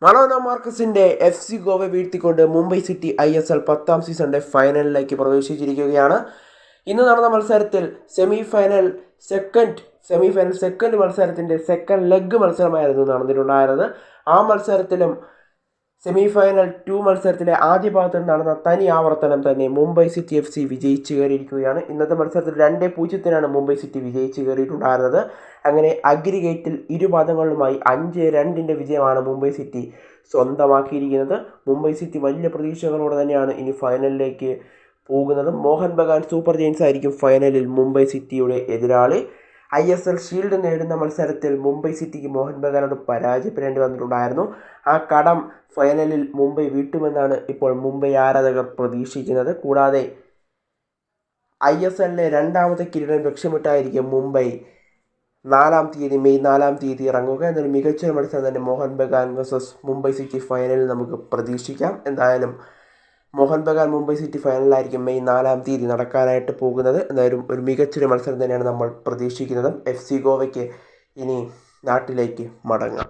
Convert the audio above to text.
മറോണ മാർക്കസിന്റെ FC ഗോവയെ വീഴ്ത്തിക്കൊണ്ട് Mumbai city ISL 10ാം സീസണിന്റെ ഫൈനലിലേക്ക് പ്രവേശിച്ചിരിക്കുകയാണ്. ഇന്ന് നടന്ന മത്സരത്തിൽ സെക്കൻഡ് മത്സരത്തിന്റെ സെക്കൻഡ് ലെഗ് മത്സരമായിരുന്നു നടന്നിട്ടുണ്ടായിരുന്നത്. ആ മത്സരത്തിലും സെമിഫൈനൽ 2 മത്സരത്തിലെ ആദ്യ ഭാഗത്തിൽ നടന്ന തനി ആവർത്തനം തന്നെ മുംബൈ സിറ്റി FC വിജയിച്ചു കയറിയിരിക്കുകയാണ്. ഇന്നത്തെ മത്സരത്തിൽ 2-0 മുംബൈ സിറ്റി വിജയിച്ചു കയറിയിട്ടുണ്ടായിരുന്നത്. അങ്ങനെ അഗ്രിഗേറ്റിൽ ഇരുപാദങ്ങളിലുമായി 5-2 വിജയമാണ് മുംബൈ സിറ്റി സ്വന്തമാക്കിയിരിക്കുന്നത്. മുംബൈ സിറ്റി വലിയ പ്രതീക്ഷകളോടെ തന്നെയാണ് ഇനി ഫൈനലിലേക്ക് പോകുന്നത്. മോഹൻ ബഗാൻ സൂപ്പർ ജയൻസ് ആയിരിക്കും ഫൈനലിൽ മുംബൈ സിറ്റിയുടെ എതിരാളി. ISL ഷീൽഡ് നേടുന്ന മത്സരത്തിൽ മുംബൈ സിറ്റിക്ക് മോഹൻ ബഗാനോട് പരാജയപ്പെടേണ്ടി വന്നിട്ടുണ്ടായിരുന്നു. ആ കടം ഫൈനലിൽ മുംബൈ വീട്ടുമെന്നാണ് ഇപ്പോൾ മുംബൈ ആരാധകർ പ്രതീക്ഷിക്കുന്നത്. കൂടാതെ ISLലെ രണ്ടാമത്തെ കിരീടം ലക്ഷ്യമിട്ടായിരിക്കും മുംബൈ മെയ് 4 ഇറങ്ങുക. എന്നൊരു മികച്ചൊരു മത്സരം തന്നെ മോഹൻ ബഗാൻ വേഴ്സസ് മുംബൈ സിറ്റി ഫൈനലിൽ നമുക്ക് പ്രതീക്ഷിക്കാം. എന്തായാലും മോഹൻ ബഗാൻ മുംബൈ സിറ്റി ഫൈനലായിരിക്കും മെയ് 4 നടക്കാനായിട്ട് പോകുന്നത്. എന്തായാലും ഒരു മികച്ചൊരു മത്സരം തന്നെയാണ് നമ്മൾ പ്രതീക്ഷിക്കുന്നത്. FC ഗോവയ്ക്ക് ഇനി നാട്ടിലേക്ക് മടങ്ങാം.